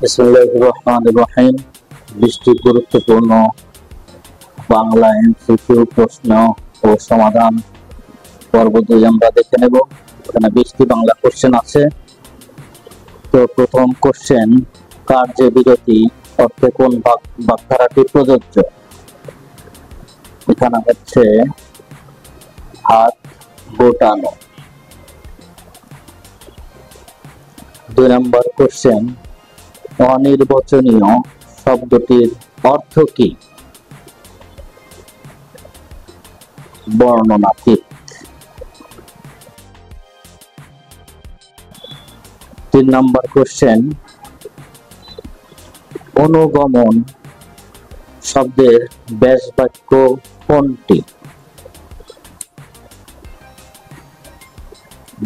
বিসমিল্লাহির রহমানির রহিম। 20টি গুরুত্বপূর্ণ বাংলা এমসিকিউ প্রশ্ন ও সমাধান পর্ব 2 আমরা দেখে নেব। এখানে 20টি বাংলা কোশ্চেন আছে। তো প্রথম কোশ্চেন, কার্যে বিরতি অর্থে কোন বাগধারাটি প্রযোজ্য? এখানে হচ্ছে হাত গোটানো। 2 নম্বর কোশ্চেন, অনির্বচনীয় শব্দটির অর্থ কি? বর্ণনাতীত। 3 নম্বর কোশ্চেন, অনুগমন শব্দের ব্যাস বাক্য কোনটি?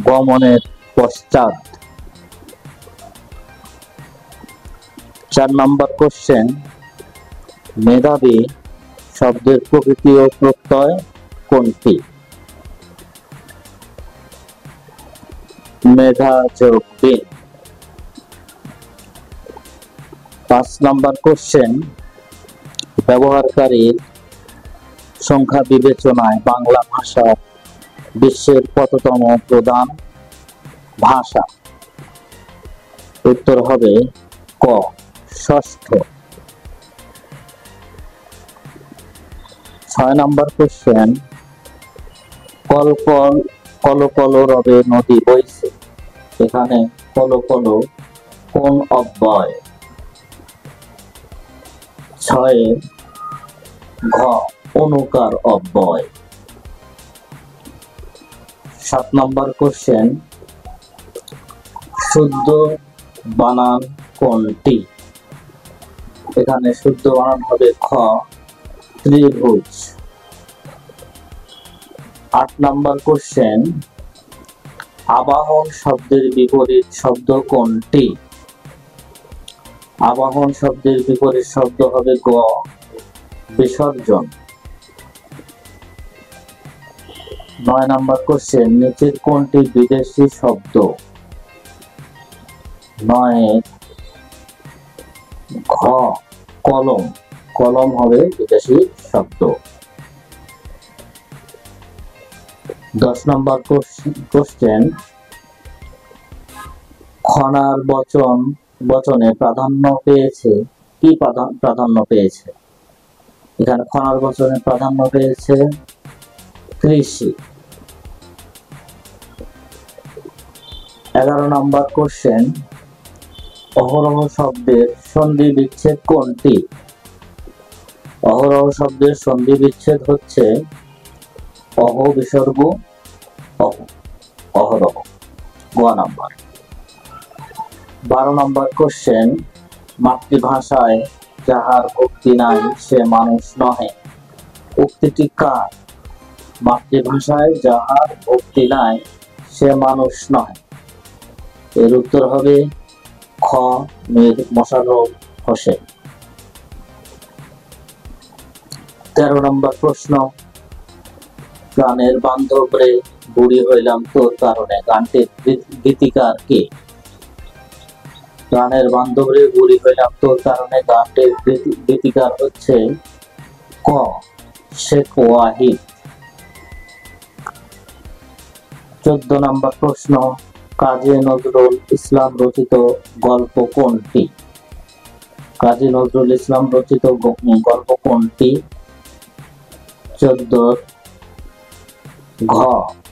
গমনের পশ্চাৎ। 4 নম্বর কোশ্চেন, মেধাবী শব্দের প্রকৃতি ও প্রত্যয় কোনটি? মেধা যোগ বিন। 5 নম্বর কোশ্চেন, ব্যবহারকারীর সংখ্যা বিবেচনায় বাংলা ভাষা বিশ্বের কততম প্রধান ভাষা? উত্তর হবে ক, ষষ্ঠ। 6 নম্বর কোশ্চেন, কল কল রবে নদী বইছে। এখানে কল কোন অব্যয়? 6 ঘ, অনুকার অব্যয়। 7 নম্বর কোশ্চেন, শুদ্ধ বানান কোনটি? এখানে শুদ্ধ বানান হবে খ, ত্রিভুজ। 8 নম্বর কোশ্চেন, আবাহন শব্দের বিপরীত শব্দ কোনটি? আবাহন শব্দের বিপরীত শব্দ হবে গ, বিসর্জন। 9 নম্বর কোশ্চেন, নিচের কোনটি বিদেশি শব্দ? 9 ঘ, কলম। কলম হবে বিদেশি শব্দ। 10 নম্বর কোশ্চেন, খনার বচনে প্রাধান্য পেয়েছে কি? প্রাধান্য পেয়েছে? এখানে খনার বচনে প্রাধান্য পেয়েছে কৃষি। 11 নম্বর কোশ্চেন, অহরহ শব্দের সন্ধি বিচ্ছেদ কোনটি? অহরহ শব্দের সন্ধি বিচ্ছেদ হচ্ছে অহ বিসর্গ অহরহ, গ নাম্বার। 12 নম্বর কোশ্চেন, মাতৃভাষায় যাহার ভক্তি নাই সে মানুষ নহে। উক্তিটি কার? মাতৃভাষায় যাহার ভক্তি নাই সে মানুষ নহে। এর উত্তর হবে খ, মীর মোশাররফ হোসেন। 13 নম্বর প্রশ্ন, গানের বান্ধব রে বুড়ি হইলাম তোর কারণে, গানটির গীতিকার কে? গানের বান্ধব রে বুড়ি হইলাম তোর কারণে গানটির গীতিকার হচ্ছে ক, শেখ ওয়াহিদ। 14 নম্বর প্রশ্ন, কাজী নজরুল ইসলাম রচিত গল্প কোনটি? কাজী নজরুল ইসলাম রচিত গল্প কোনটি? 14 ঘ,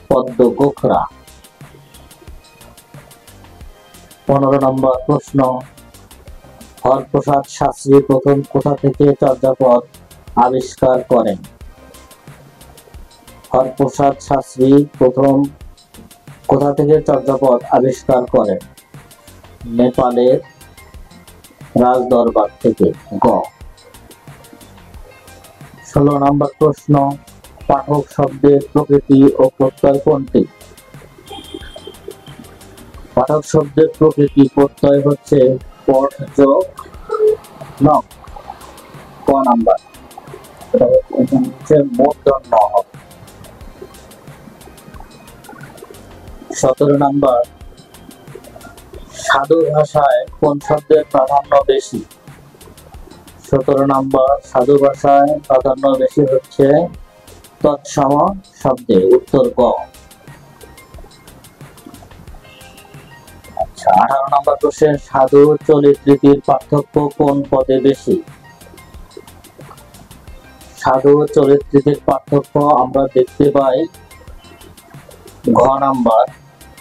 পদ্ম গোখরা। 15 নম্বর প্রশ্ন, হরপ্রসাদ শাস্ত্রী প্রথম কোথা থেকে চর্যাপদ আবিষ্কার করেন? হরপ্রসাদ শাস্ত্রী প্রথম কোথা থেকে চর্যাপদ আবিষ্কার করেন? নেপালের রাজদরবার থেকে, গ। 16 নম্বর প্রশ্ন, পাঠক শব্দের প্রকৃতি ও প্রত্যয় কোনটি? পাঠক শব্দের প্রকৃতি প্রত্যয় হচ্ছে পঠ যোগ নক, ক নাম্বার। এটা হচ্ছে মূর্ধন্য হবে। 17 নাম্বার, সাধু ভাষায় কোন শব্দের প্রাধান্য বেশি? 17 নম্বর, সাধু ভাষায় প্রাধান্য বেশি হচ্ছে তৎসম শব্দে, উত্তর গ। আচ্ছা, 18 নম্বর প্রশ্ন, সাধু চলিত রীতির পার্থক্য কোন পদে বেশি? সাধু চলিত রীতির পার্থক্য আমরা দেখতে পাই ঘ নাম্বার,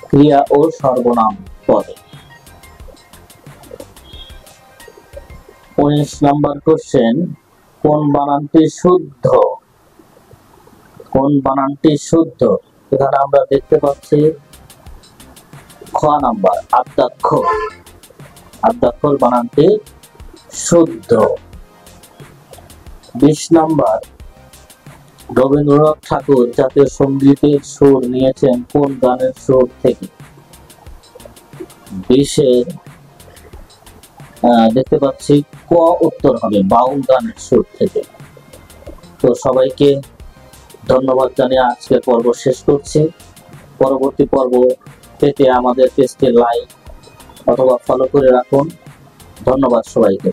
ক্রিয়া ও সর্বনাম পদে। 19 নম্বর কোশ্চেন, কোন বানানটি শুদ্ধ? কোন বানানটি শুদ্ধ? এখানে আমরা দেখতে পাচ্ছি খ নাম্বার, আদ্যাক্ষর। আদ্যাক্ষর বানানটি শুদ্ধ। 20 নম্বর, রবীন্দ্রনাথ ঠাকুর জাতীয় সঙ্গীতের সুর নিয়েছেন কোন গানের সুর থেকে? 20-এর দেখতে পাচ্ছি ক উত্তর হবে, বাউল গানের সুর থেকে। তো সবাইকে ধন্যবাদ জানিয়ে আজকের পর্ব শেষ করছি। পরবর্তী পর্ব পেতে আমাদের পেজটি লাইক অথবা ফলো করে রাখুন। ধন্যবাদ সবাইকে।